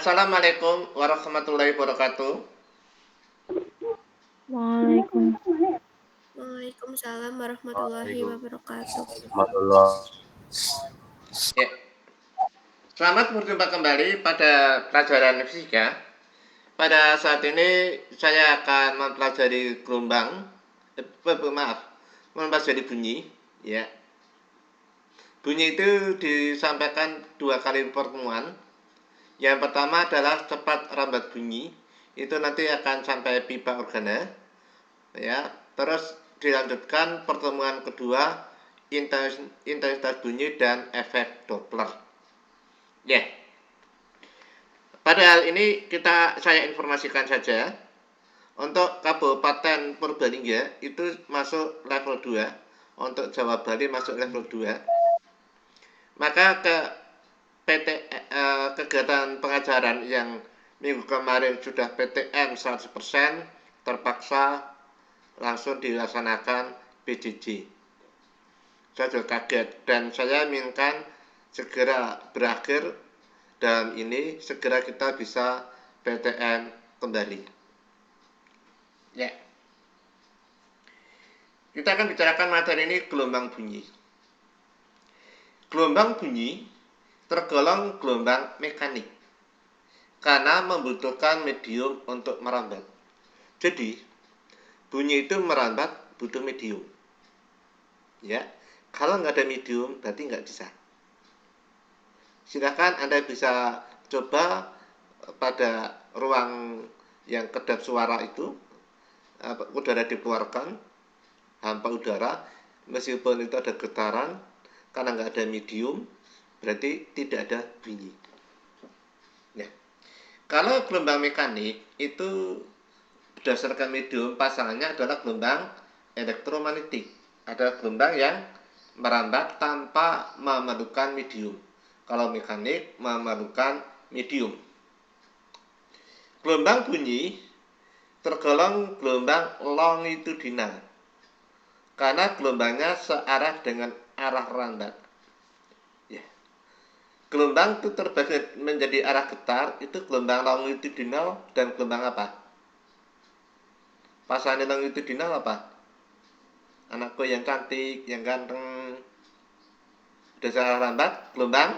Assalamualaikum warahmatullahi wabarakatuh. Waalaikumsalam warahmatullahi wabarakatuh. Ya, selamat berjumpa kembali pada pelajaran fisika. Pada saat ini saya akan mempelajari gelombang, mempelajari bunyi. Ya, bunyi itu disampaikan 2 kali pertemuan. Yang pertama adalah cepat rambat bunyi, itu nanti akan sampai pipa organa. Ya, terus dilanjutkan pertemuan kedua, intensitas bunyi dan efek Doppler. Ya, pada hal ini saya informasikan saja. Untuk Kabupaten Purbalingga itu masuk level 2, untuk Jawa Bali masuk level 2. Maka kegiatan pengajaran yang minggu kemarin sudah PTM 100% terpaksa langsung dilaksanakan PJJ. Saya juga kaget dan saya inginkan segera berakhir dan ini segera kita bisa PTM kembali. Ya. Kita akan bicarakan materi ini gelombang bunyi. Gelombang bunyi tergolong gelombang mekanik karena membutuhkan medium untuk merambat. Jadi, bunyi itu merambat butuh medium. Ya, kalau nggak ada medium berarti nggak bisa. Silakan Anda bisa coba pada ruang yang kedap suara itu, udara dikeluarkan, hampa udara, meskipun itu ada getaran, karena nggak ada medium, berarti tidak ada bunyi. Ya. Kalau gelombang mekanik itu berdasarkan medium, pasangannya adalah gelombang elektromagnetik. Ada gelombang yang merambat tanpa memerlukan medium. Kalau mekanik memerlukan medium. Gelombang bunyi tergolong gelombang longitudinal karena gelombangnya searah dengan arah rambat. Ya. Gelombang itu terbagi menjadi arah getar, itu gelombang longitudinal dan gelombang apa? Pasangan longitudinal apa? Anakku yang cantik, yang ganteng. Dasar rambat, gelombang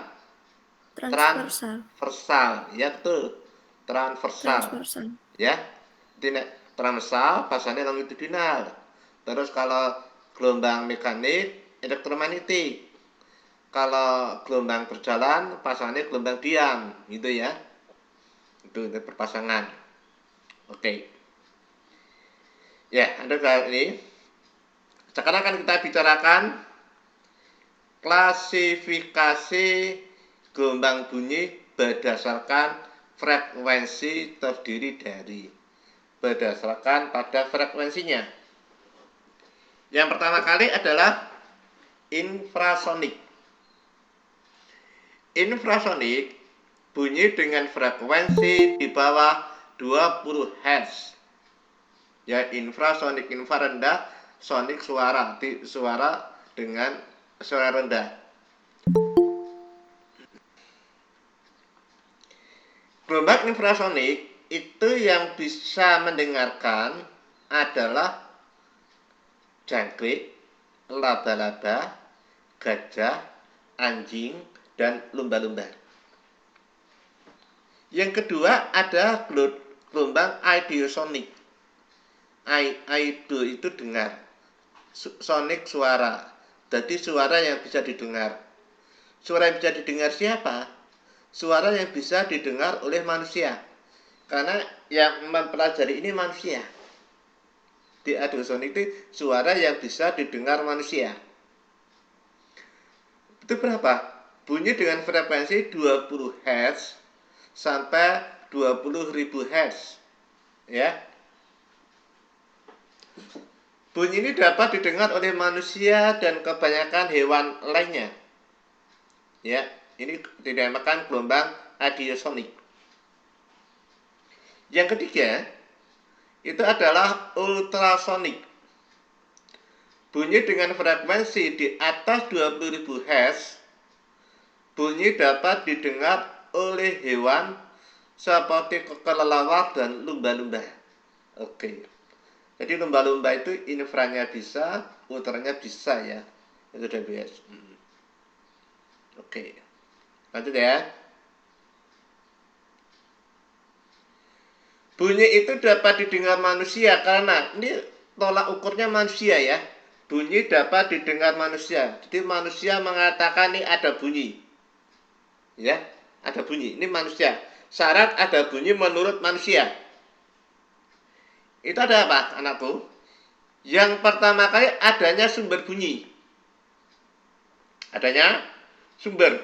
transversal. Ya betul, transversal. Ya, transversal pasangannya longitudinal. Terus kalau gelombang mekanik, elektromagnetik. Kalau gelombang berjalan, pasangannya gelombang diam, gitu ya. Itu berpasangan. Oke. Ya, Anda kali ini. Sekarang akan kita bicarakan klasifikasi gelombang bunyi berdasarkan frekuensi terdiri dari berdasarkan pada frekuensinya. Yang pertama kali adalah infrasonik. Infrasonik bunyi dengan frekuensi di bawah 20 Hz. Ya, infrasonik, infra rendah, sonik suara dengan suara rendah. Gelombang infrasonik itu yang bisa mendengarkan adalah jangkrik, laba-laba, gajah, anjing, dan lumba-lumba. Yang kedua ada gelombang aidiosonik. Aido itu dengar, sonik suara, jadi suara yang bisa didengar. Suara yang bisa didengar siapa? Suara yang bisa didengar oleh manusia, karena yang mempelajari ini manusia. Di aidiosonik itu suara yang bisa didengar manusia. Itu berapa? Bunyi dengan frekuensi 20 Hz sampai 20.000 Hz. Ya. Bunyi ini dapat didengar oleh manusia dan kebanyakan hewan lainnya. Ya, ini dinamakan gelombang aidiosonik. Yang ketiga, itu adalah ultrasonik. Bunyi dengan frekuensi di atas 20.000 Hz, bunyi dapat didengar oleh hewan seperti kelelawar dan lumba-lumba. Oke. Jadi lumba-lumba itu infranya bisa, ultranya bisa ya. Itu DBS. Oke. Lanjut ya. Bunyi itu dapat didengar manusia karena ini tolak ukurnya manusia ya. Bunyi dapat didengar manusia. Jadi manusia mengatakan ini ada bunyi. Ya, ada bunyi. Ini manusia. Syarat ada bunyi menurut manusia. Itu ada apa, anakku? Yang pertama kali adanya sumber bunyi. Adanya sumber.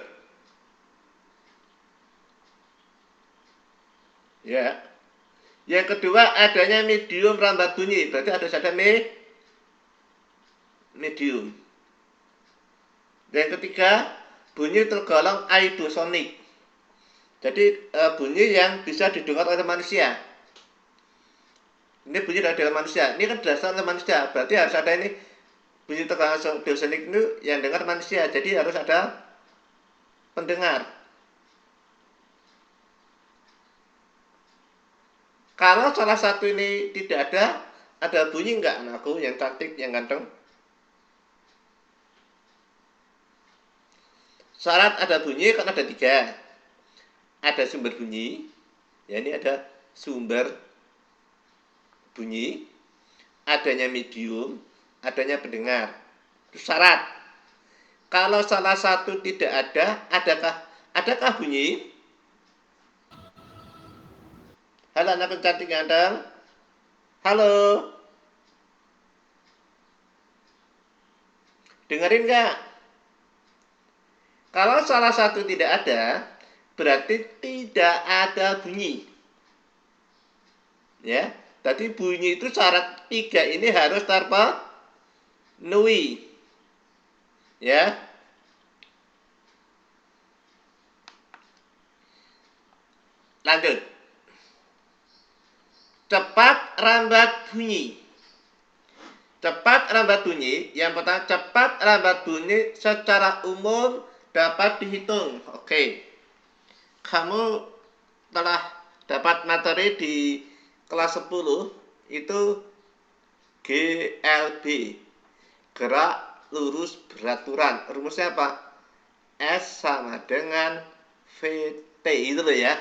Ya. Yang kedua adanya medium rambat bunyi. Berarti harus ada medium. Yang ketiga, bunyi tergolong aidosonik. Jadi bunyi yang bisa didengar oleh manusia. Ini bunyi dari manusia. Ini kan berasal dari manusia. Berarti harus ada ini bunyi tergolong aidosonik itu yang dengar manusia. Jadi harus ada pendengar. Kalau salah satu ini tidak ada bunyi enggak anakku yang cantik, yang ganteng? Syarat ada bunyi kan ada 3. Ada sumber bunyi, ya ini ada sumber bunyi, adanya medium, adanya pendengar. Itu syarat. Kalau salah satu tidak ada, adakah bunyi? Halo anak cantik ganteng. Halo. Dengerin nggak? Kalau salah satu tidak ada, berarti tidak ada bunyi. Ya, tadi bunyi itu syarat 3 ini harus terpenuhi. Ya. Lanjut. Cepat rambat bunyi. Cepat rambat bunyi, yang pertama cepat rambat bunyi secara umum dapat dihitung. Oke. Kamu telah dapat materi di kelas 10 itu GLB. Gerak lurus beraturan. Rumusnya apa? S sama dengan VT itu loh ya.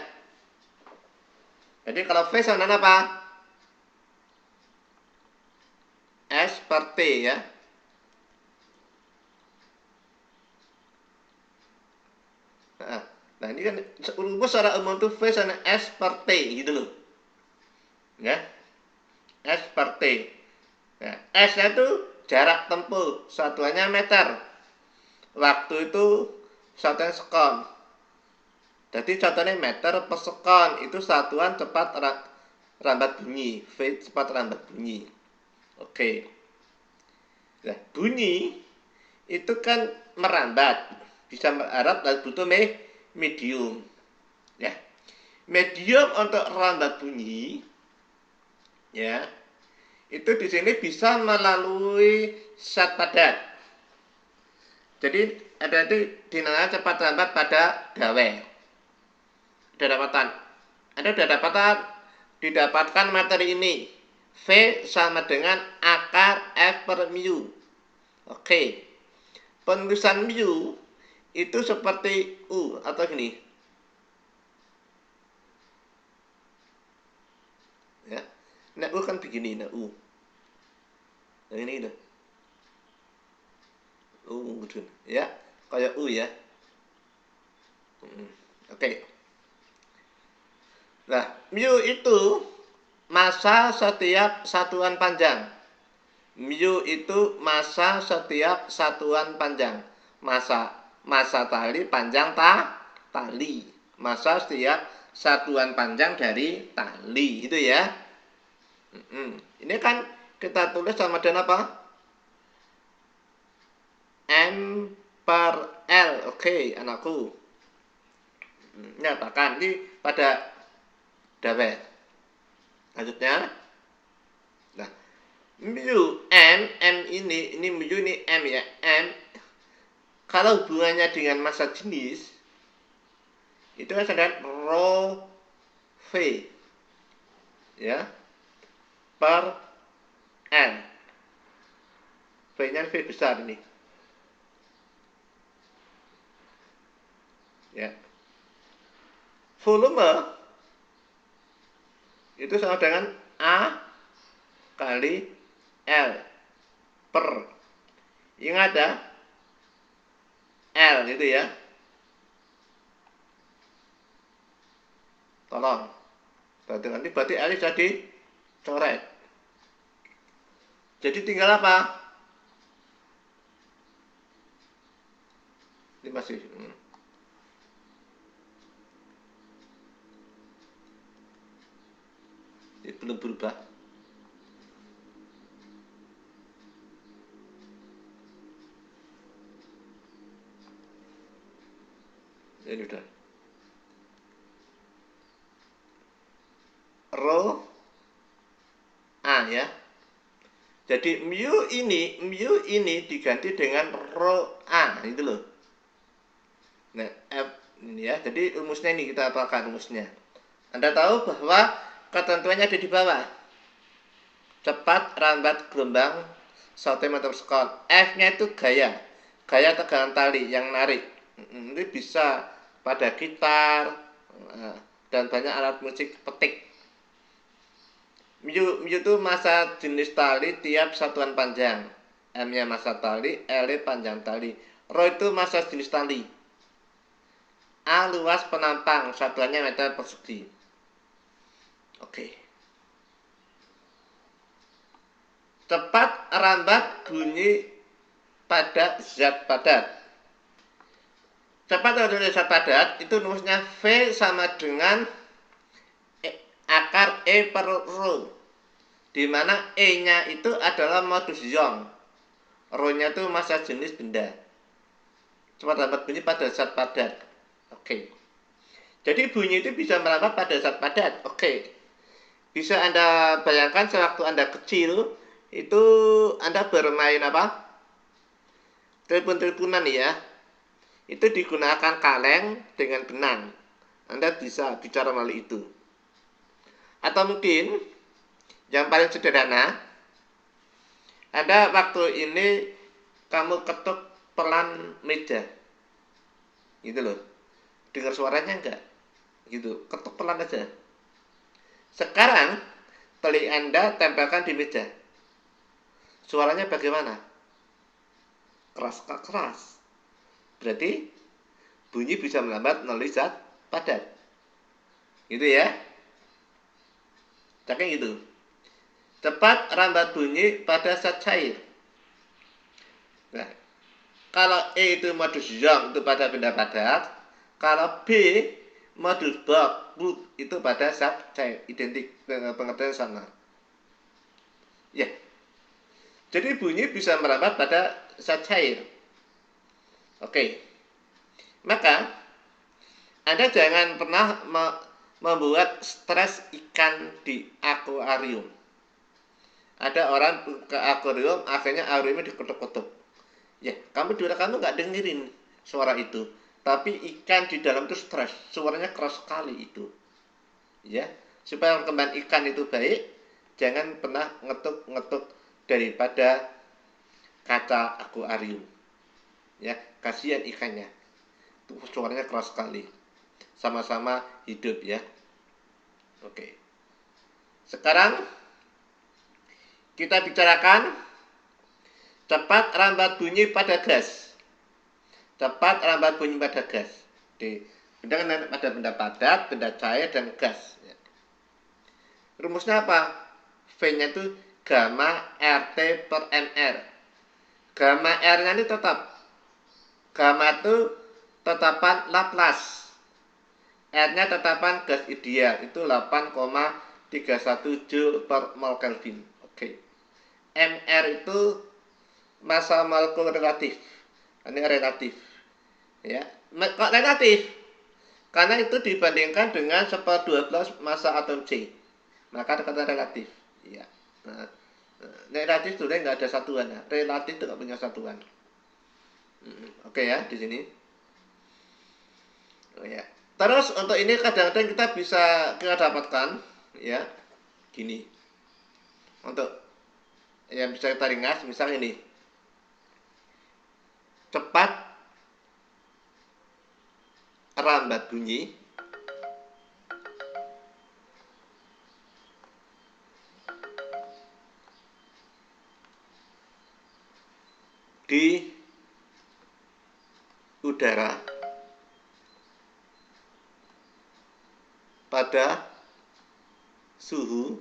Jadi kalau V sama dengan apa? S per T ya. Nah ini kan rumus secara umum itu V sama S per T gitu loh. Ya. S per T. Nah, S-nya itu jarak tempuh, satuannya meter. Waktu itu satuannya sekon. Jadi contohnya meter per sekon itu satuan cepat rambat bunyi. V cepat rambat bunyi. Oke. Nah, bunyi itu kan merambat, bisa merambat dan butuh medium. Ya. Medium untuk rambat bunyi ya. Itu di sini bisa melalui zat padat. Jadi ada dinamakan cepat rambat pada gawai. Didapatkan materi ini. V sama dengan akar F per mu. Oke. Penulisan mu itu seperti U atau gini. Ya. Nah, U kan begini, nah U. Nah, ini udah. U gitu. Ya, kayak U ya. Oke. Nah, mu itu massa setiap satuan panjang. Mu itu massa setiap satuan panjang. Massa tali panjang tali. Massa setiap satuan panjang dari tali. Itu ya. Ini kan kita tulis sama dengan apa? M per L. Oke, anakku. Nyatakan ini pada dawet. Lanjutnya. Nah, mu M ini mu ini M ya. M kalau hubungannya dengan massa jenis itu kan sedang rho V ya per N. V-nya V besar ini. Ya. Volume itu sama dengan A kali L per. Ingat ya, L itu ya. Tolong. Berarti L sudah dicoret. Jadi tinggal apa? Ini masih ini belum berubah. Ini udah. Rho A ya. Jadi mu ini diganti dengan rho A itu loh. Nah, F ini ya. Jadi rumusnya ini kita apakan rumusnya. Anda tahu bahwa ketentuannya ada di bawah. Cepat rambat gelombang 1 meter sekon. F-nya itu gaya tegangan tali yang narik. Ini bisa pada gitar dan banyak alat musik petik. Mu itu massa jenis tali tiap satuan panjang. M-nya massa tali, L-nya panjang tali. Rho itu massa jenis tali. A luas penampang, satuannya meter persegi. Oke. Cepat rambat bunyi pada zat padat. Cepat rambat zat padat itu rumusnya V sama dengan akar E per rho, di mana E-nya itu adalah modus Young, rho-nya itu massa jenis benda. Cepat rambat bunyi pada zat padat. Oke. Jadi bunyi itu bisa merambat pada zat padat. Oke. Bisa Anda bayangkan sewaktu Anda kecil itu Anda bermain apa? Telepon-teleponan ya. Itu digunakan kaleng dengan benang. Anda bisa bicara melalui itu. Atau mungkin yang paling sederhana, Anda waktu ini kamu ketuk pelan meja, gitu loh. Dengar suaranya enggak? Gitu, ketuk pelan aja. Sekarang telinga Anda tempelkan di meja. Suaranya bagaimana? Keras. Berarti bunyi bisa melambat melalui zat padat. Gitu ya. Caknya gitu. Cepat rambat bunyi pada zat cair. Nah, kalau E itu modus Young itu pada benda padat, kalau B modus Booth itu pada zat cair, identik dengan pengertian sama. Ya. Jadi bunyi bisa merambat pada zat cair. Oke. Maka Anda jangan pernah membuat stres ikan di akuarium. Ada orang ke akuarium, akhirnya akuariumnya diketuk-ketuk. Ya, kamu nggak dengerin suara itu, tapi ikan di dalam itu stres, suaranya keras sekali itu. Ya, supaya perkembangan ikan itu baik, jangan pernah ngetuk-ngetuk daripada kaca akuarium. Ya, kasihan ikannya. Itu suaranya keras sekali. Sama-sama hidup ya. Oke. Sekarang kita bicarakan cepat rambat bunyi pada gas. Cepat rambat bunyi pada gas. Bedakan pada benda padat, benda cair, dan gas. Rumusnya apa? V-nya itu gamma RT per MR. Gamma R-nya ini tetap. Gamma itu tetapan Laplace. R-nya tetapan gas ideal, itu 8,31 Joule per mol Kelvin. Oke. MR itu massa molekul relatif. Ini relatif. Ya. Kok relatif? Karena itu dibandingkan dengan 1/12 massa atom C. Maka kata relatif. Ya. Nah, relatif sebenarnya nggak ada satuan. Ya. Relatif itu nggak punya satuan. Oke ya, di sini. Oh ya. Terus untuk ini kadang-kadang kita dapatkan ya gini. Untuk yang bisa kita ringkas, misal ini. Cepat rambat bunyi di udara pada suhu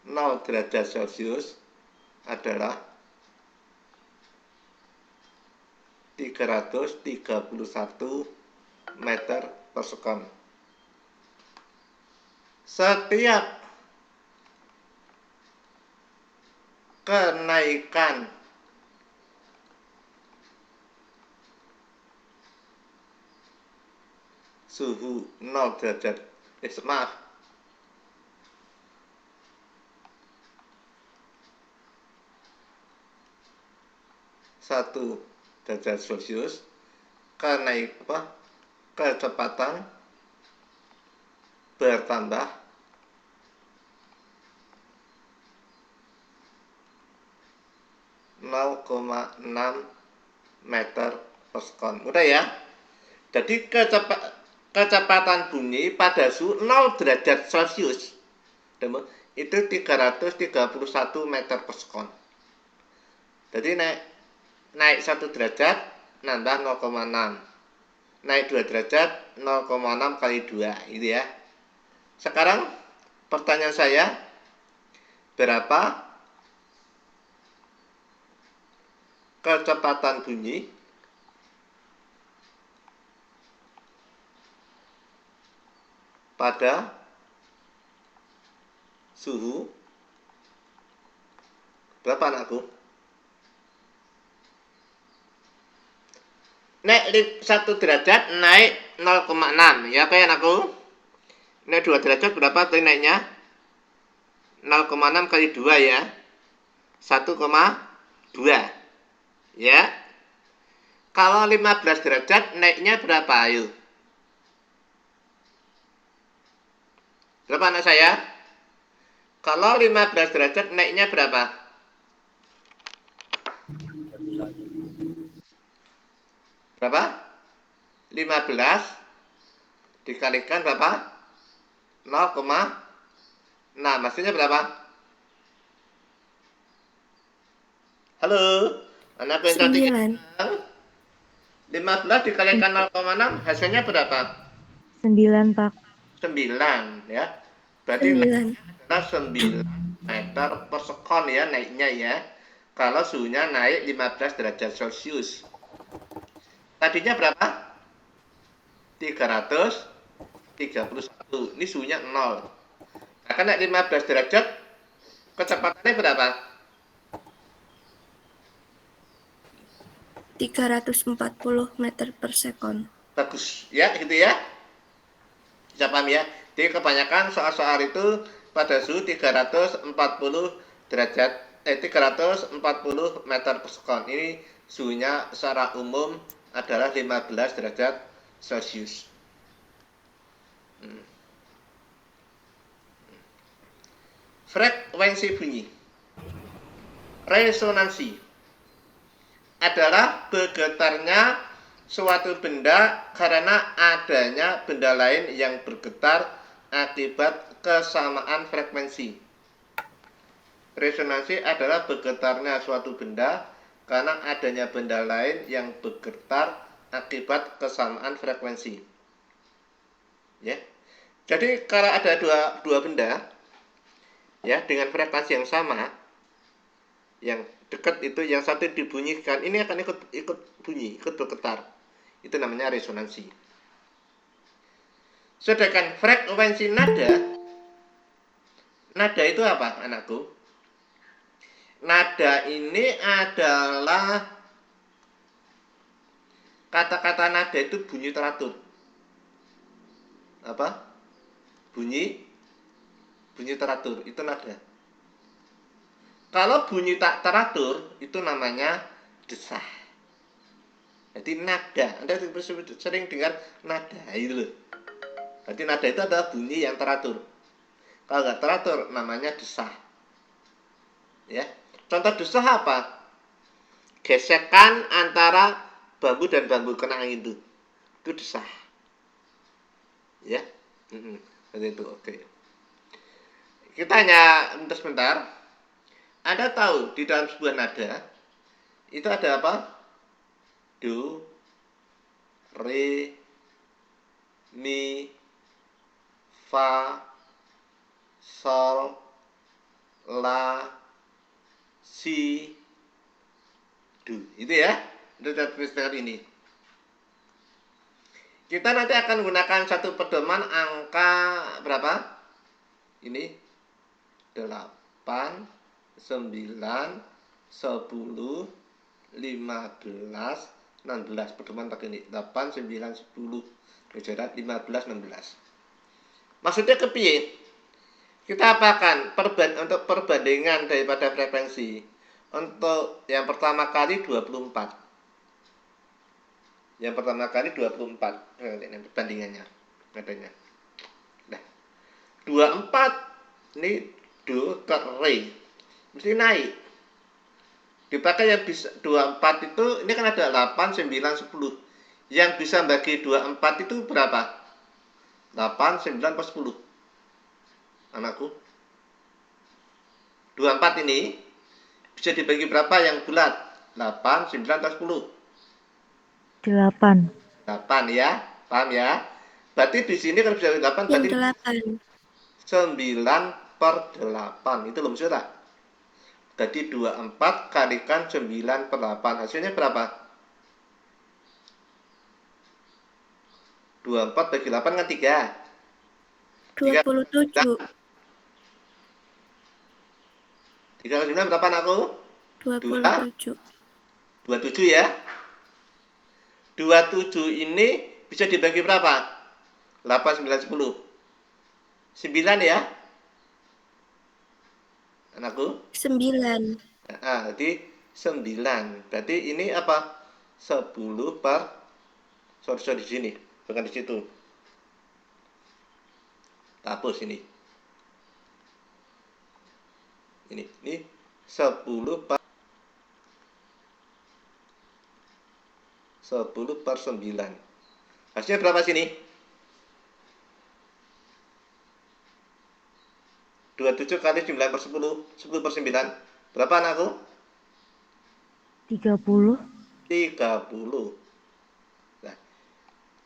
0 derajat Celcius adalah 331 meter per sekon. Setiap kenaikan suhu 0 derajat maaf 1 derajat Celcius kecepatan bertambah 0,6 meter per sekon. Mudah ya. Jadi kecepatan bunyi pada suhu 0 derajat Celcius itu 331 meter per sekon. Jadi naik 1 derajat nambah 0,6. Naik 2 derajat 0,6 kali 2 gitu ya. Sekarang pertanyaan saya, berapa kecepatan bunyi pada suhu berapa anakku? Naik 1 derajat naik 0,6 ya kayak anakku. Naik 2 derajat berapa tadi naiknya? 0,6 kali 2 ya. 1,2 ya. Kalau 15 derajat naiknya berapa ayo? Berapa anak saya? Kalau 15 derajat naiknya berapa? Berapa? 15 dikalikan berapa? 0,6 hasilnya berapa? Halo, anak pintar 9. 15 dikalikan 0,6 hasilnya berapa? 9, Pak. 9 ya. Berarti 9. adalah 9 meter per sekon ya naiknya ya. Kalau suhunya naik 15 derajat Celcius. Tadinya berapa? 331. Ini suhunya 0. Nah, kan naik 15 derajat kecepatannya berapa? 340 meter per sekon. Bagus ya gitu ya. Bisa paham ya. Jadi kebanyakan soal-soal itu pada suhu 340 derajat 340 meter per sekon. Ini suhunya secara umum adalah 15 derajat Celcius. Frekuensi bunyi. Resonansi adalah bergetarnya suatu benda karena adanya benda lain yang bergetar akibat kesamaan frekuensi. Resonansi adalah bergetarnya suatu benda karena adanya benda lain yang bergetar akibat kesamaan frekuensi. Ya. Jadi kalau ada dua benda ya dengan frekuensi yang sama, yang dekat itu, yang satu dibunyikan, ini akan ikut bunyi, ikut bergetar. Itu namanya resonansi. Sedangkan frekuensi nada itu apa anakku? Nada ini adalah kata-kata nada itu bunyi teratur. Apa? Bunyi teratur itu nada. Kalau bunyi tak teratur itu namanya desah. Jadi nada, Anda sering dengar nada itu loh. Jadi nada itu adalah bunyi yang teratur. Kalau nggak teratur namanya desah. Ya. Contoh desah apa? Gesekan antara bambu dan bambu kena angin itu desah. Ya. Seperti itu. Oke. Kita hanya sebentar. Anda tahu di dalam sebuah nada itu ada apa? Do, re, mi, fa, sol, la, si, do. Itu ya. Untuk tulisan ini. Kita nanti akan gunakan satu pedoman angka berapa? Ini 8, 9, 10, 15, 16. Pedoman pakai ini 8, 9, 10, 15, 16. Maksudnya kepiye? Kita apakan untuk perbandingan daripada frekuensi. Untuk yang pertama kali 24. Yang pertama kali 24 perbandingannya adanya. Nah, 24 ini do ke re mesti naik. Dipakai yang bisa 24 itu ini kan ada 8, 9, 10. Yang bisa bagi 24 itu berapa? 8, 9, atau 10? Anakku. 24 ini bisa dibagi berapa yang bulat? 8, 9, atau 10? 8. 8 ya. Paham ya? Berarti di sini kalau bisa 8 Yang berarti 9 per 8. Itu loh maksudnya tak? Jadi 24 kalikan 9 per 8. Hasilnya berapa? 24 bagi 8 kan 3. 27. 3 kali 9 berapa anakku? 27. 27 ya. 27 ini bisa dibagi berapa? 8, 9, 10. 9 ya. Anakku? 9. Jadi 9. Berarti ini apa? 10 per sorry di sini, bukan di situ. Hapus ini. Ini 10 per 9. Hasilnya berapa sini? 27 kali 9 per 10. 10 per 9. Berapa anakku? 30. 30. Nah,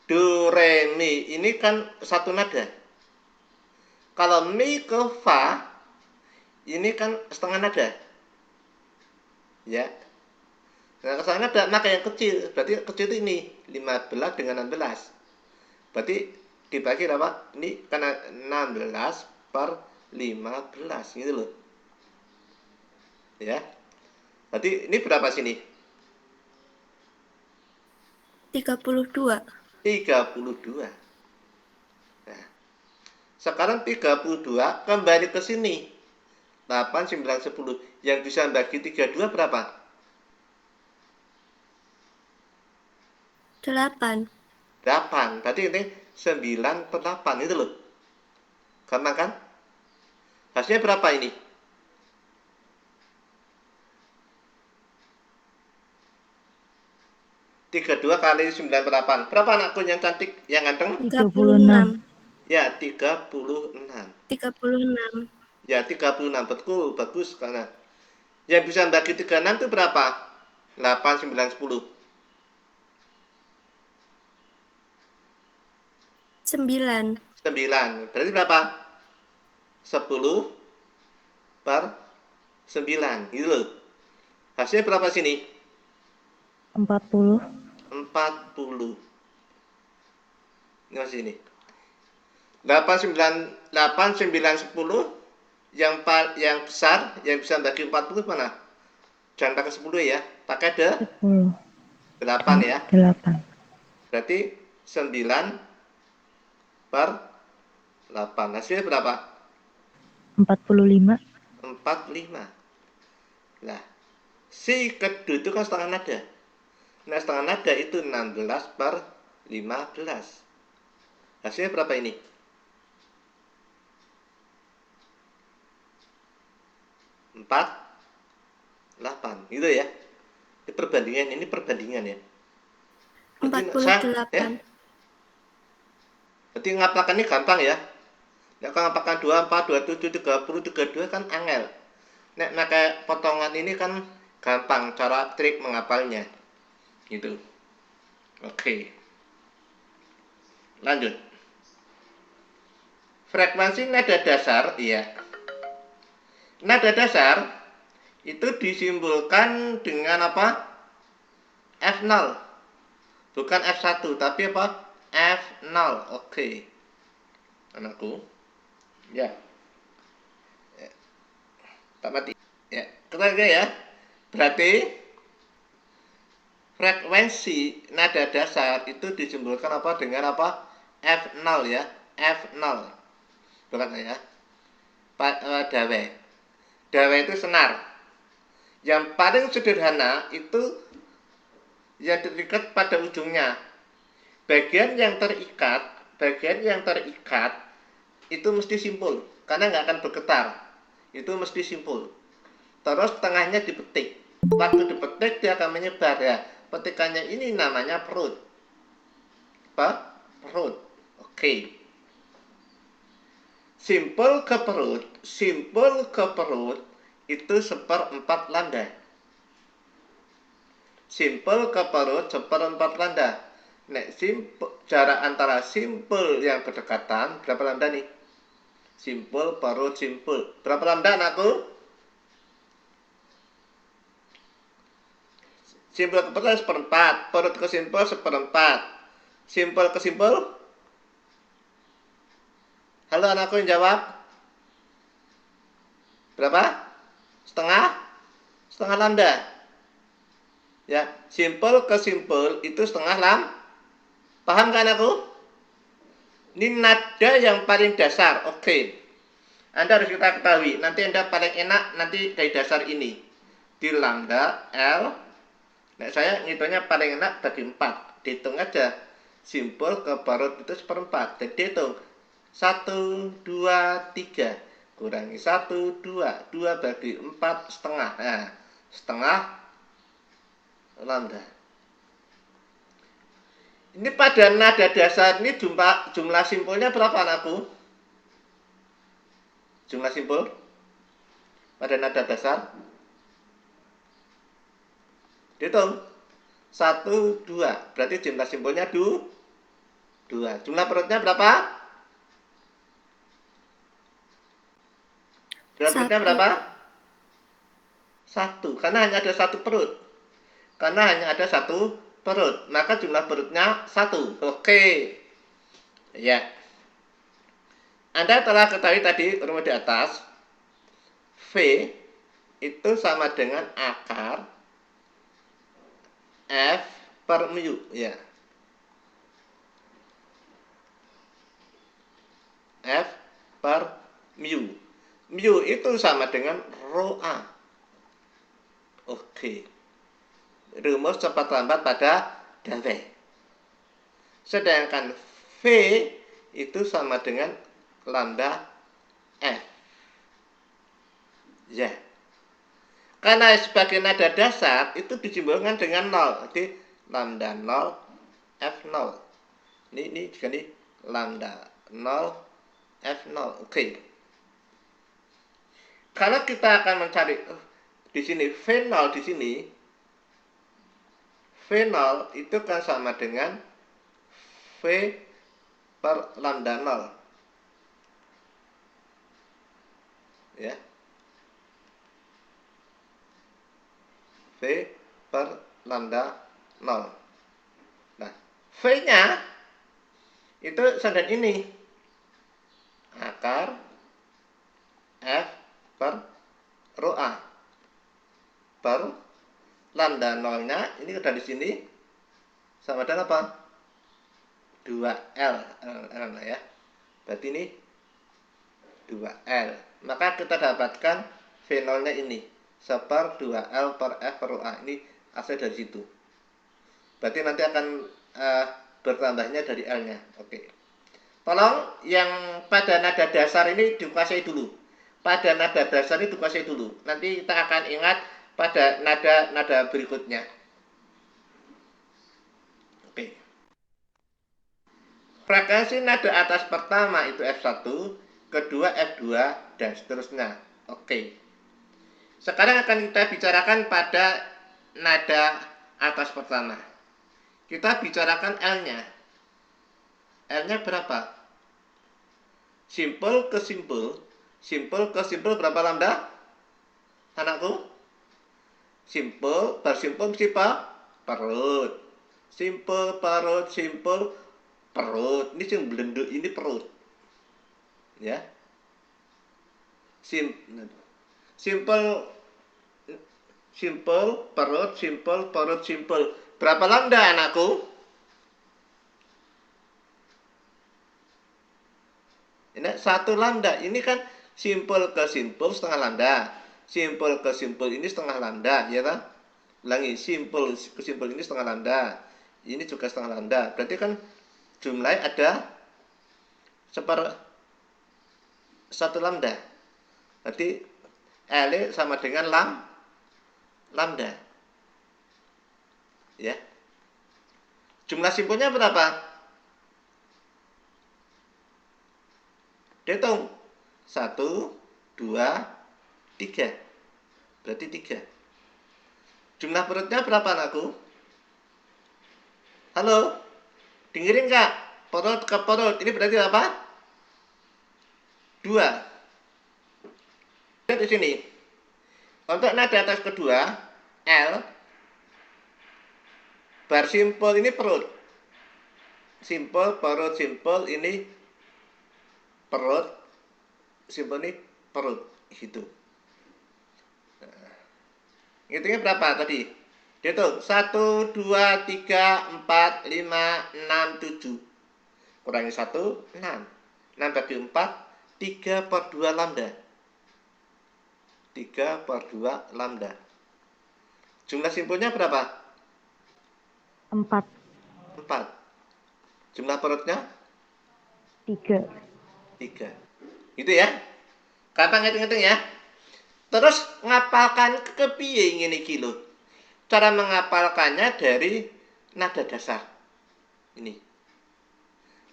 do, re, mi ini kan satu nada. Kalau mi ke fa ini kan setengah nada. Ya. Nah, kesana ada maka yang kecil. Berarti kecil itu ini 15 dengan 16. Berarti dibagi apa? Ini karena 16 per 15 gitu loh. Ya. Berarti ini berapa sini? 32. 32. Nah, sekarang 32 kembali ke sini. 8, 9, 10. Yang bisa bagi 32 berapa? 8. 8. Berarti ini 9 per 8 itu loh. Gampang kan? Hasilnya berapa ini? 32 kali 9 per 8. Berapa anakku yang cantik, yang ganteng? 36. Ya, 36. 36. Ya, 36. Betul, bagus karena yang bisa bagi 36 itu berapa? 8, 9, 10. 9. 9. Berarti berapa? 10 per 9. Gitu loh. Hasilnya berapa sini? 40. 40. Ini masih ini. 8, 9, 10 yang besar yang bisa bagi 40 mana? Jangan pakai 10 ya. Pakai 10. 8 ya. 8. Berarti 9 per 8. Hasilnya berapa? 45. 45. Nah, si kedua itu kan setengah nada. Nah, setengah nada itu 16 per 15. Hasilnya berapa ini? 48, gitu ya. Ini perbandingan ya. Ya. 48. Berarti ngapalkan ini gampang ya. Nek ngapalkan 24, 27, 30, 32 kan angel. Nek pakai potongan ini kan gampang cara trik menghafalnya. Gitu. Oke. Lanjut. Frekuensi nada dasar, iya. Nada dasar itu disimbolkan dengan apa? F0. Bukan F1, tapi apa? F0. Oke. Anakku. Ya. Tak mati. Ya. Keren ya. Berarti frekuensi nada dasar itu disimbolkan apa? Dengan apa? F0 ya. F0. Bukan ya. Dawe. Dawe itu senar. Yang paling sederhana itu yang terikat pada ujungnya. Bagian yang terikat itu mesti simpul karena nggak akan bergetar. Itu mesti simpul. Terus tengahnya dipetik. Waktu dipetik dia akan menyebar ya. Petikannya ini namanya perut. Apa? Perut. Oke. Simpul ke perut itu 1/4 lambda. Simpul ke perut 1/4 lambda. Nek jarak antara simpul yang berdekatan berapa lambda nih? Simpul perut simpul. Berapa lambda anakku? Simpul ke perut 1/4, perut ke simpul 1/4. Simpul ke simpul? Halo anakku yang jawab. Berapa? Setengah? Setengah lambda. Ya, simpul ke simpul itu setengah lambda. Paham kan aku? Ini nada yang paling dasar. Oke. Anda harus kita ketahui. Nanti Anda paling enak nanti dari dasar ini. Di lambda L. Nah, saya ngitungnya paling enak bagi 4. Dihitung aja. Simpul ke perut itu 1/4. Jadi hitung. 1, 2, 3. Kurangi 1, 2. 2 bagi 4 setengah. Nah, setengah lambda. Ini pada nada dasar ini jumlah simpulnya berapa anakku? Jumlah simpul pada nada dasar. Dihitung. 1, 2. Berarti jumlah simpulnya 2. Jumlah perutnya berapa? Jumlah perutnya berapa? 1. Karena hanya ada satu perut. Maka jumlah perutnya 1. Oke. Ya. Anda telah ketahui tadi rumus di atas. V itu sama dengan akar F per mu. Ya. F per mu. Mu itu sama dengan rho A. Oke. Rumus cepat lambat pada dawe. Sedangkan V itu sama dengan lambda F. Ya. Karena sebagai nada dasar itu disimbolkan dengan 0. Jadi lambda 0 F0. Ini juga nih lambda 0 F0. Oke. Kalau kita akan mencari di sini V0 di sini V0 itu kan sama dengan V per lambda 0. Ya. V per lambda 0. Nah, V-nya itu sama ini. Akar F per rho A. Per lambda 0-nya ini udah di sini sama dengan apa? 2L. Ya. Berarti ini 2L. Maka kita dapatkan V0-nya ini. 2L per F per rho A. Ini asal dari situ. Berarti nanti akan bertambahnya dari L-nya. Oke. Tolong yang pada nada dasar ini dikuasai dulu. Pada nada dasar ini dikuasai dulu. Nanti kita akan ingat pada nada-nada berikutnya. Oke. Frekuensi nada atas pertama itu F1, kedua F2, dan seterusnya. Oke. Sekarang akan kita bicarakan pada nada atas pertama. Kita bicarakan L-nya. L-nya berapa? Simpel ke simpel. Simpel ke simpel berapa lambda? Anakku? Simpel, bersimpel siapa? Perut. Simpel, perut, simpel, perut. Ini yang belenduk, ini perut. Ya. Simpel, simpel, perut, simpel, perut, simpel. Berapa lambda anakku? Ini 1 lambda. Ini kan simpel ke simpel setengah lambda. Simpel ke simpel ini setengah lambda, ya kan? Ulangi, simpel ke simpel ini setengah lambda. Ini juga setengah lambda. Berarti kan jumlahnya ada 1 lambda. Berarti L sama dengan lambda. Ya. Jumlah simpelnya berapa? Hitung. 1, 2, 3. Berarti 3. Jumlah perutnya berapa anakku? Halo? Dengerin kak? Perut ke perut. Ini berarti apa? 2. Lihat di sini. Untuk nada atas kedua, L. Bar simpel ini perut. Simpel, perut, simpel ini perut. Simpel ini perut. Gitu. Hitungnya berapa tadi? Dihitung 1, 2, 3, 4, 5, 6, 7. Kurangi 1, 6. 6 bagi 4, 3 per 2 lambda. 3 per 2 lambda. Jumlah simpulnya berapa? 4. 4. Jumlah perutnya? 3. 3. Gitu ya. Gampang hitung-hitung ya. Terus ngapalkan kepiye ngene iki lho. Cara mengapalkannya dari nada dasar. Ini.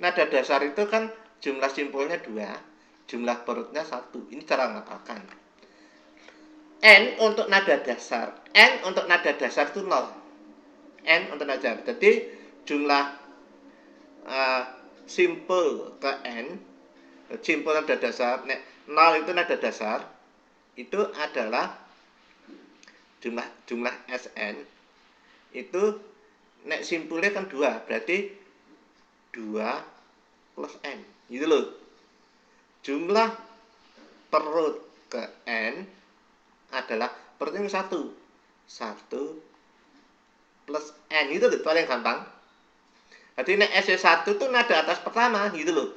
Nada dasar itu kan jumlah simpulnya 2, jumlah perutnya 1. Ini cara mengapalkan. N untuk nada dasar. N untuk nada dasar itu 0. N untuk nada dasar. Jadi jumlah simpel ke N, simpel nada dasar, 0 itu nada dasar, itu adalah jumlah Sn itu nek simpulnya kan 2, berarti 2 plus N gitu loh. Jumlah perut ke N adalah perut yang 1 plus N gitu loh, paling gampang. Jadi nek S1 itu nada atas pertama gitu loh.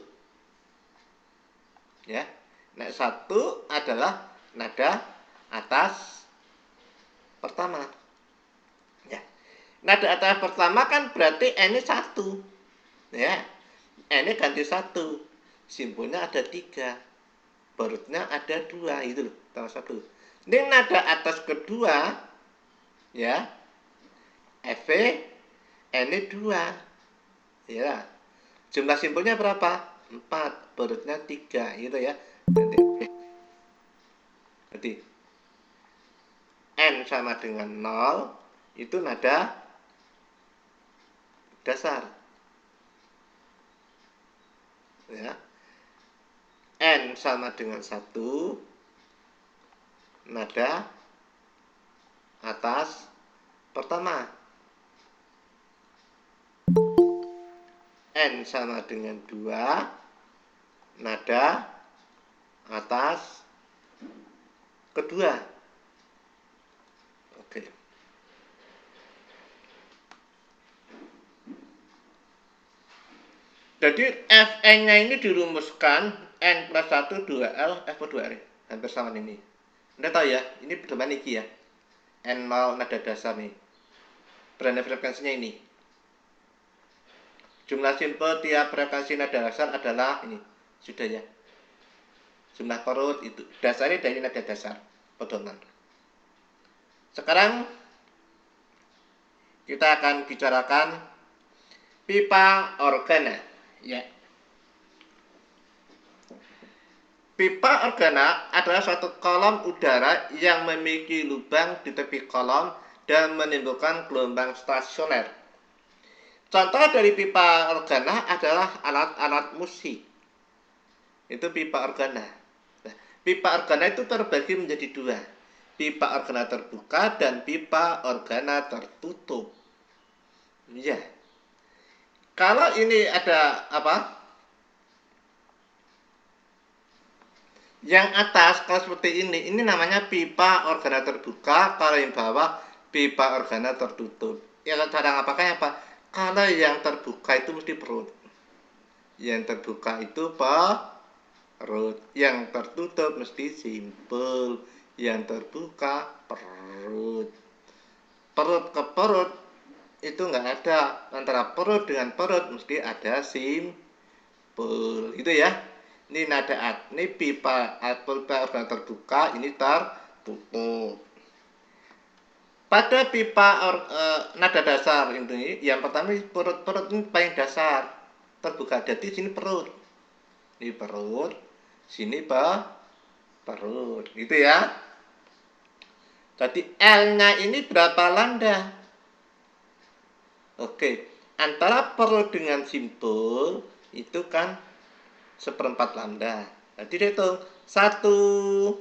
Ya. Nek 1 adalah nada atas pertama. Ya. Nada atas pertama kan berarti N-nya 1. Ya. N-nya ganti 1. Simpulnya ada 3. Perutnya ada 2 gitu loh, tambah 1. Ini nada atas kedua ya. F N-nya 2. Ya. Jumlah simpulnya berapa? 4. Perutnya 3 gitu ya. Berarti N sama dengan 0 itu nada dasar. Ya. N sama dengan 1 nada atas pertama. N sama dengan 2 nada atas kedua. Oke. Jadi Fn-nya ini dirumuskan N plus 1 2L F per 2R. Hampir sama ini. Anda tahu ya, ini pedoman iki ya. N0 nada dasar nih. Beranda frekuensinya ini. Jumlah simpel tiap frekuensi nada dasar adalah ini. Sudah ya. Jumlah perut itu dasarnya dari nada dasar pedoman. Sekarang kita akan bicarakan pipa organa. Ya. Pipa organa adalah suatu kolom udara yang memiliki lubang di tepi kolom dan menimbulkan gelombang stasioner. Contoh dari pipa organa adalah alat-alat musik. Itu pipa organa. Nah, pipa organa itu terbagi menjadi dua. Pipa organa terbuka dan pipa organa tertutup. Ya. Kalau ini ada apa? Yang atas kalau seperti ini namanya pipa organa terbuka. Kalau yang bawah pipa organa tertutup. Ya cara ngapaknya apa? Kalau yang terbuka itu mesti perut. Yang terbuka itu perut. Yang tertutup mesti simpel. Yang terbuka perut. Perut ke perut itu nggak ada. Antara perut dengan perut mesti ada simpel. Itu ya. Ini nada ini pipa organa terbuka, ini tertutup. Pada pipa nada dasar ini, yang pertama perut ini paling dasar terbuka. Jadi sini perut, ini perut, sini perut, gitu ya. Jadi L-nya ini berapa lambda? Oke, antara perut dengan simpul itu kan 1/4 lambda. Jadi dihitung 1,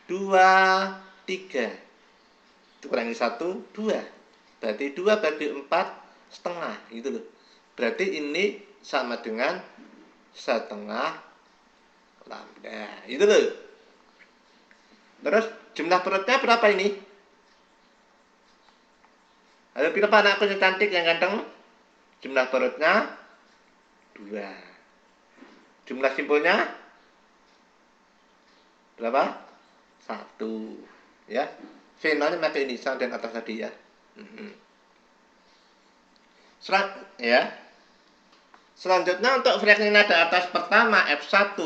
2, 3. Itu kurangi 1, 2. Berarti 2 bagi 4 setengah gitu loh. Berarti ini sama dengan 1/2 lambda. Itu loh. Terus jumlah perutnya berapa ini? Ayo berapa anakku yang cantik yang ganteng? Jumlah perutnya 2. Jumlah simpulnya berapa? 1. Ya. V0-nya pakai inisial dan atas tadi ya. Ya. Selanjutnya untuk frekuensi nada atas pertama F1,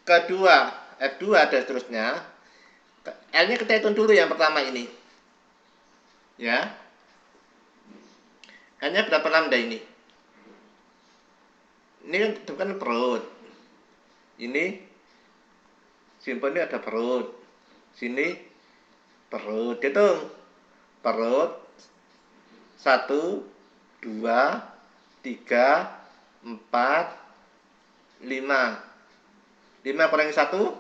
kedua F2 dan seterusnya. L-nya kita hitung dulu yang pertama ini. Ya. L-nya berapa lambda ini? Ini kan perut. Ini simpel ini ada perut. Sini perut. Hitung. Perut 1, 2, 3, 4, 5. 5 kurangi 1,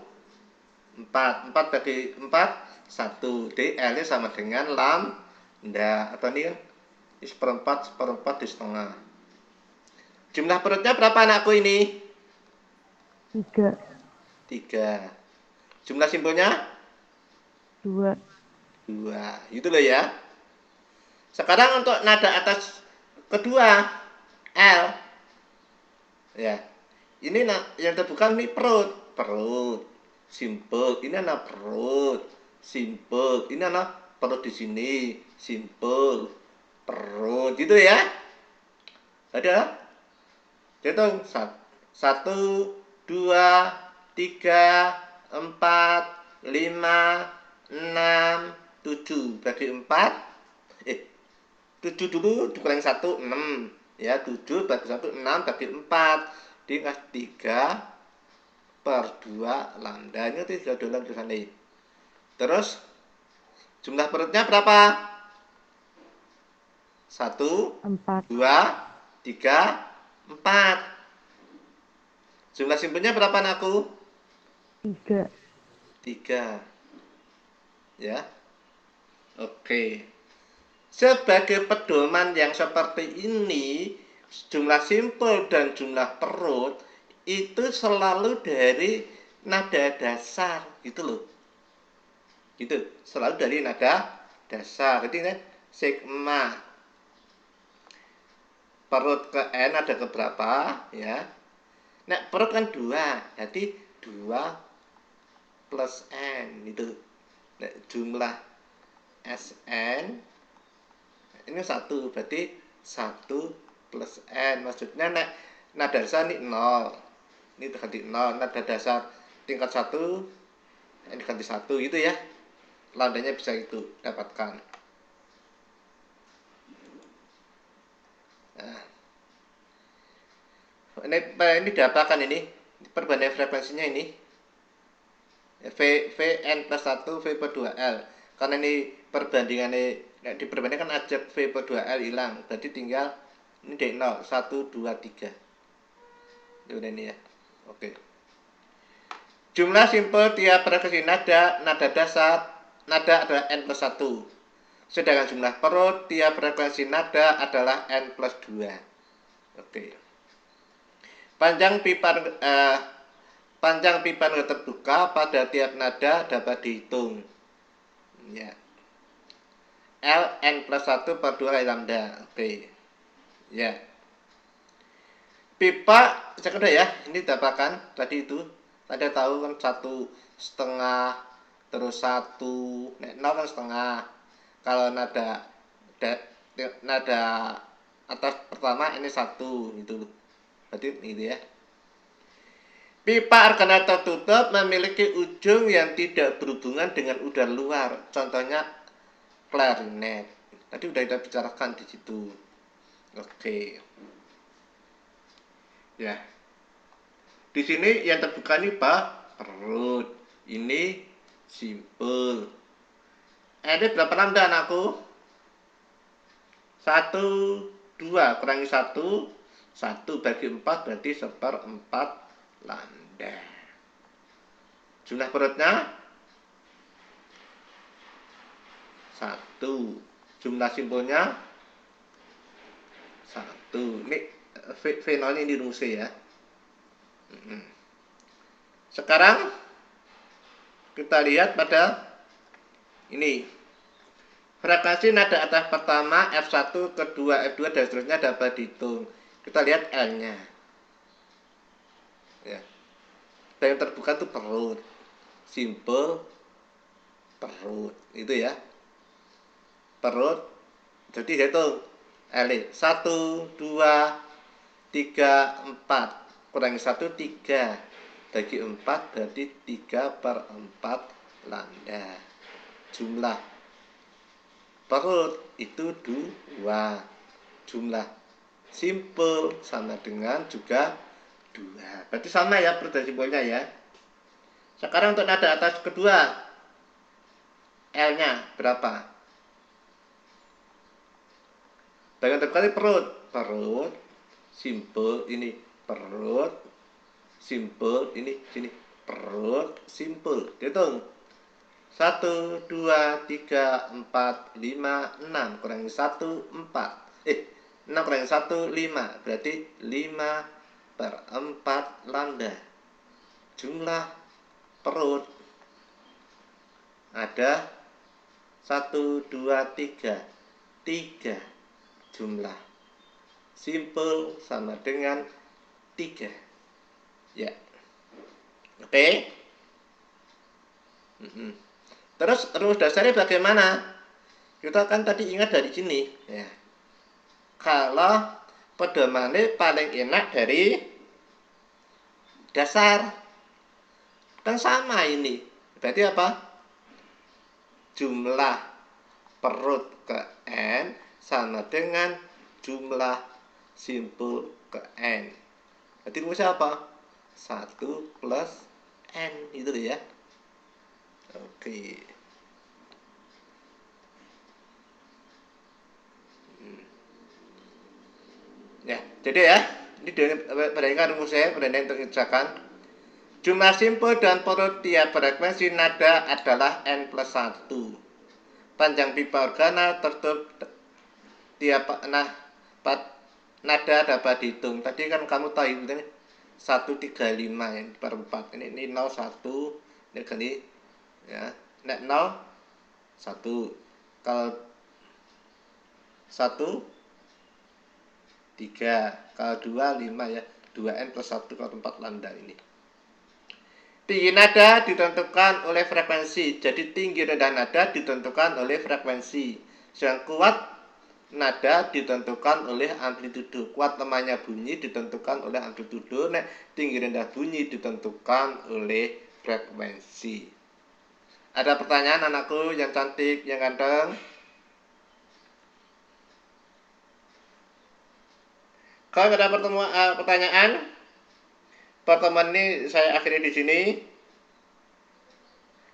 4. 4 bagi 4, 1. Jadi L-nya sama dengan lambda. Atau ini kan 1/4 di setengah. Jumlah perutnya berapa anakku ini? 3. 3. Jumlah simpulnya? 2. 2. Itu loh ya. Sekarang untuk nada atas kedua L. Ya. Ini yang terbuka ini perut. Perut. Simpel. Ini anak perut. Simpel. Ini anak perut di sini. Simpel. Perut. Gitu ya. Ada? Hitung. 1, 2, 3, 4, 5, 6, 7. Bagi 4. 7 dulu dikurangi 1, 6. Ya, 7 bagi 1, 6 bagi 4. Dikasih 3/2 lambda. Ini 3 dolar di sana. Terus jumlah perutnya berapa? 1, 4. 2, 3, 4. Jumlah simpelnya berapa anakku? 3. 3. Ya. Oke. Sebagai pedoman yang seperti ini, jumlah simpel dan jumlah perut itu selalu dari nada dasar, gitu loh. Gitu, selalu dari nada dasar. Jadi kan sigma perut ke N ada ke berapa, ya. Nah, perut kan 2, jadi 2 plus N itu. Nah, jumlah SN ini 1, berarti 1 plus N. Maksudnya nada dasar ini 0. Ini ganti 0. Nada dasar tingkat 1 ini ganti 1 gitu ya. Landanya bisa itu dapatkan. Nah, ini diapakan ini? Perbandingan frekuensinya ini Vn plus 1 V per 2L. Karena ini perbandingannya diperbandingkan aja V per 2L hilang. Berarti tinggal ini D0 1 2 3. Ini ya. Oke. Jumlah simpel tiap frekuensi nada dasar nada adalah N plus 1. Sedangkan jumlah perut tiap frekuensi nada adalah N plus 2. Oke. Panjang pipa terbuka pada tiap nada dapat dihitung. Ya. L N plus 1 per 2 kali lambda. Oke. Ya. Pipa, sekedar ya, ini dapatkan tadi itu. Anda tahu kan 1,5 terus 1, 0 kan setengah. Kalau nada atas pertama ini 1 gitu. Berarti itu ya. Pipa organal tertutup memiliki ujung yang tidak berhubungan dengan udara luar. Contohnya klarinet. Tadi udah kita bicarakan di situ. Oke. Ya. Di sini yang terbuka ini perut. Ini simpel. Ini berapa lambda anakku? 1, 2 kurangi 1 bagi 4 berarti 1/4 lambda. Jumlah perutnya 1. Jumlah simpulnya 1. Ini V0 ini rumusnya ya. Sekarang kita lihat pada ini. Frekuensi nada atas pertama F1, kedua, F2 dan seterusnya dapat dihitung. Kita lihat L-nya. Ya. Yang terbuka itu perut. Simple perut. Itu ya. Perut. Jadi hitung L 1, 2, 3, 4 kurangi 1 3 bagi 4 berarti 3/4 lambda. Jumlah perut itu 2. Jumlah simpel sama dengan juga 2. Berarti sama ya perut dan simpelnya ya. Sekarang untuk nada atas kedua, L-nya berapa? Bagian terkali perut, simpel ini perut, simpel ini sini perut, simpel. Hitung. 1, 2, 3, 4, 5, 6 kurangi 1 4. 6 kurangi 1 5. Berarti 5/4 lambda. Jumlah perut ada 1, 2, 3. 3. Jumlah simpel sama dengan 3. Ya. Oke. Terus rumus dasarnya bagaimana? Kita kan tadi ingat dari sini ya. Kalau pedomannya paling enak dari dasar. Kan sama ini. Berarti apa? Jumlah perut ke N sama dengan jumlah simpul ke N. Berarti rumusnya apa? 1 plus N itu ya. Oke. Ya, jadi ya, ini bandingkan rumusnya, bandingkan terkerjakan. Jumlah simpul dan perut tiap frekuensi nada adalah N plus 1. Panjang pipa organal tertutup tiap nada dapat dihitung. Tadi kan kamu tahu ini 135 yang per 4. Ini 0 1 ini gini ya. Nek 0 1. Kalau 1 3. Kalau 2 5 ya. 2N plus 1 kalau 4 lambda ini. Tinggi nada ditentukan oleh frekuensi. Jadi tinggi rendah nada ditentukan oleh frekuensi. Yang kuat nada ditentukan oleh amplitudo. Kuat lemahnya bunyi ditentukan oleh amplitudo, nek tinggi rendah bunyi ditentukan oleh frekuensi. Ada pertanyaan anakku yang cantik, yang ganteng? Kalau ada pertanyaan, pertemuan ini saya akhiri di sini.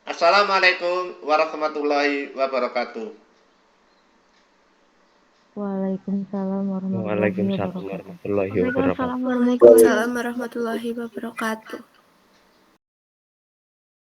Assalamualaikum warahmatullahi wabarakatuh. Waalaikumsalam warahmatullahi Waalaikumsalam wabarakatuh. warahmatullahi wabarakatuh. Waalaikumsalam warahmatullahi wabarakatuh.